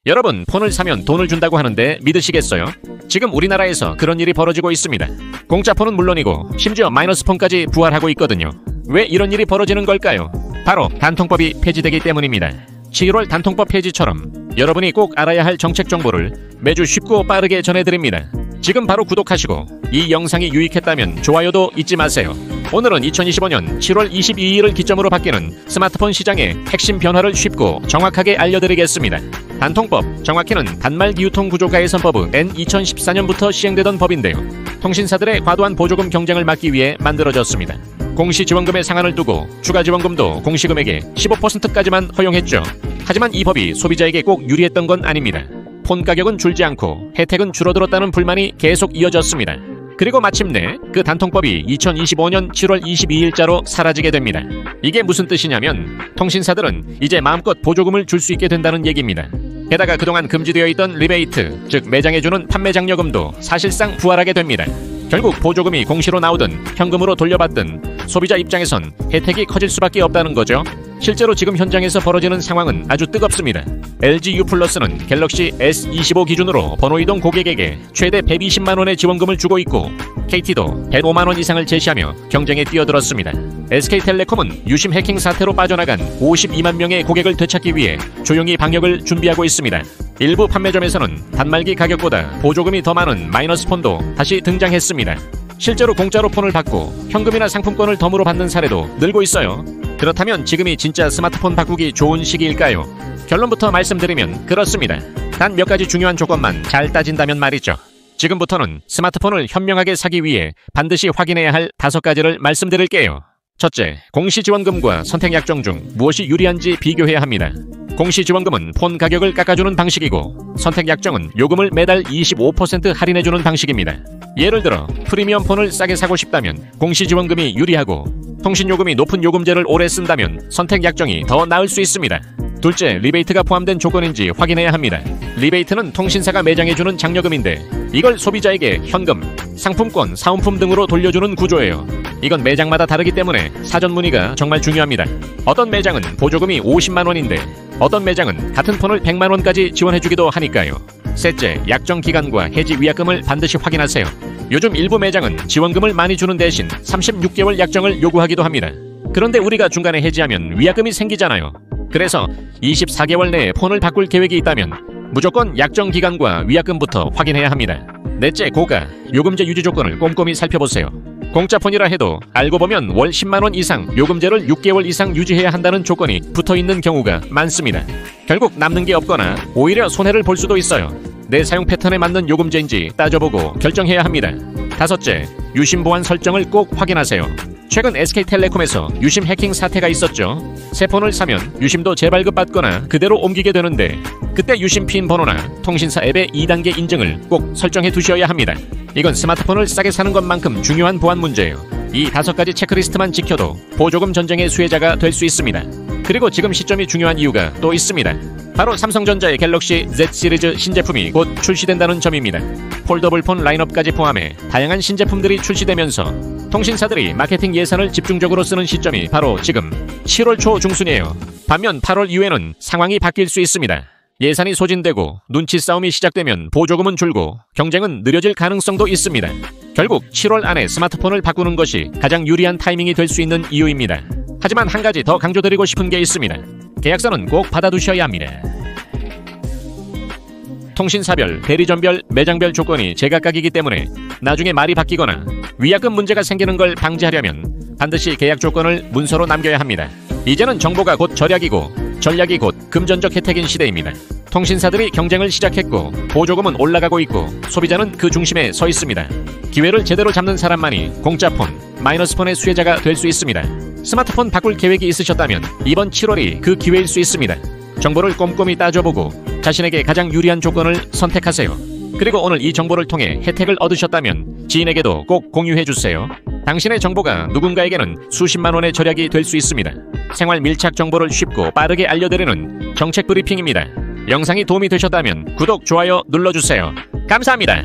여러분, 폰을 사면 돈을 준다고 하는데 믿으시겠어요? 지금 우리나라에서 그런 일이 벌어지고 있습니다. 공짜 폰은 물론이고 심지어 마이너스 폰까지 부활하고 있거든요. 왜 이런 일이 벌어지는 걸까요? 바로 단통법이 폐지되기 때문입니다. 7월 단통법 폐지처럼 여러분이 꼭 알아야 할 정책 정보를 매주 쉽고 빠르게 전해드립니다. 지금 바로 구독하시고 이 영상이 유익했다면 좋아요도 잊지 마세요. 오늘은 2025년 7월 22일을 기점으로 바뀌는 스마트폰 시장의 핵심 변화를 쉽고 정확하게 알려드리겠습니다. 단통법, 정확히는 단말기유통구조가개선법은 N2014년부터 시행되던 법인데요. 통신사들의 과도한 보조금 경쟁을 막기 위해 만들어졌습니다. 공시지원금의 상한을 두고 추가 지원금도 공시금액의 15%까지만 허용했죠. 하지만 이 법이 소비자에게 꼭 유리했던 건 아닙니다. 폰 가격은 줄지 않고 혜택은 줄어들었다는 불만이 계속 이어졌습니다. 그리고 마침내 그 단통법이 2025년 7월 22일자로 사라지게 됩니다. 이게 무슨 뜻이냐면 통신사들은 이제 마음껏 보조금을 줄 수 있게 된다는 얘기입니다. 게다가 그동안 금지되어 있던 리베이트, 즉 매장해주는 판매장려금도 사실상 부활하게 됩니다. 결국 보조금이 공시로 나오든 현금으로 돌려받든 소비자 입장에선 혜택이 커질 수밖에 없다는 거죠. 실제로 지금 현장에서 벌어지는 상황은 아주 뜨겁습니다. LG U+는 갤럭시 S25 기준으로 번호이동 고객에게 최대 120만 원의 지원금을 주고 있고 KT도 105만 원 이상을 제시하며 경쟁에 뛰어들었습니다. SK텔레콤은 유심 해킹 사태로 빠져나간 52만 명의 고객을 되찾기 위해 조용히 방역을 준비하고 있습니다. 일부 판매점에서는 단말기 가격보다 보조금이 더 많은 마이너스 폰도 다시 등장했습니다. 실제로 공짜로 폰을 받고 현금이나 상품권을 덤으로 받는 사례도 늘고 있어요. 그렇다면 지금이 진짜 스마트폰 바꾸기 좋은 시기일까요? 결론부터 말씀드리면 그렇습니다. 단 몇 가지 중요한 조건만 잘 따진다면 말이죠. 지금부터는 스마트폰을 현명하게 사기 위해 반드시 확인해야 할 5가지를 말씀드릴게요. 첫째, 공시지원금과 선택약정 중 무엇이 유리한지 비교해야 합니다. 공시지원금은 폰 가격을 깎아주는 방식이고 선택약정은 요금을 매달 25% 할인해주는 방식입니다. 예를 들어 프리미엄 폰을 싸게 사고 싶다면 공시지원금이 유리하고 통신요금이 높은 요금제를 오래 쓴다면 선택약정이 더 나을 수 있습니다. 둘째, 리베이트가 포함된 조건인지 확인해야 합니다. 리베이트는 통신사가 매장해주는 장려금인데 이걸 소비자에게 현금, 상품권, 사은품 등으로 돌려주는 구조예요. 이건 매장마다 다르기 때문에 사전 문의가 정말 중요합니다. 어떤 매장은 보조금이 50만 원인데 어떤 매장은 같은 폰을 100만 원까지 지원해주기도 하니까요. 셋째, 약정 기간과 해지 위약금을 반드시 확인하세요. 요즘 일부 매장은 지원금을 많이 주는 대신 36개월 약정을 요구하기도 합니다. 그런데 우리가 중간에 해지하면 위약금이 생기잖아요. 그래서 24개월 내에 폰을 바꿀 계획이 있다면 무조건 약정 기간과 위약금부터 확인해야 합니다. 넷째, 고가, 요금제 유지 조건을 꼼꼼히 살펴보세요. 공짜 폰이라 해도 알고 보면 월 10만 원 이상 요금제를 6개월 이상 유지해야 한다는 조건이 붙어있는 경우가 많습니다. 결국 남는 게 없거나 오히려 손해를 볼 수도 있어요. 내 사용 패턴에 맞는 요금제인지 따져보고 결정해야 합니다. 다섯째, 유심 보안 설정을 꼭 확인하세요. 최근 SK텔레콤에서 유심 해킹 사태가 있었죠. 새 폰을 사면 유심도 재발급받거나 그대로 옮기게 되는데 그때 유심 핀 번호나 통신사 앱의 2단계 인증을 꼭 설정해 두셔야 합니다. 이건 스마트폰을 싸게 사는 것만큼 중요한 보안 문제예요. 이 5가지 체크리스트만 지켜도 보조금 전쟁의 수혜자가 될 수 있습니다. 그리고 지금 시점이 중요한 이유가 또 있습니다. 바로 삼성전자의 갤럭시 Z 시리즈 신제품이 곧 출시된다는 점입니다. 폴더블 폰 라인업까지 포함해 다양한 신제품들이 출시되면서 통신사들이 마케팅 예산을 집중적으로 쓰는 시점이 바로 지금 7월 초 중순이에요. 반면 8월 이후에는 상황이 바뀔 수 있습니다. 예산이 소진되고 눈치 싸움이 시작되면 보조금은 줄고 경쟁은 느려질 가능성도 있습니다. 결국 7월 안에 스마트폰을 바꾸는 것이 가장 유리한 타이밍이 될 수 있는 이유입니다. 하지만 한 가지 더 강조드리고 싶은 게 있습니다. 계약서는 꼭 받아두셔야 합니다. 통신사별, 대리점별, 매장별 조건이 제각각이기 때문에 나중에 말이 바뀌거나 위약금 문제가 생기는 걸 방지하려면 반드시 계약 조건을 문서로 남겨야 합니다. 이제는 정보가 곧 절약이고 전략이 곧 금전적 혜택인 시대입니다. 통신사들이 경쟁을 시작했고 보조금은 올라가고 있고 소비자는 그 중심에 서 있습니다. 기회를 제대로 잡는 사람만이 공짜폰, 마이너스폰의 수혜자가 될 수 있습니다. 스마트폰 바꿀 계획이 있으셨다면 이번 7월이 그 기회일 수 있습니다. 정보를 꼼꼼히 따져보고 자신에게 가장 유리한 조건을 선택하세요. 그리고 오늘 이 정보를 통해 혜택을 얻으셨다면 지인에게도 꼭 공유해주세요. 당신의 정보가 누군가에게는 수십만 원의 절약이 될 수 있습니다. 생활 밀착 정보를 쉽고 빠르게 알려드리는 정책 브리핑입니다. 영상이 도움이 되셨다면 구독, 좋아요 눌러주세요. 감사합니다.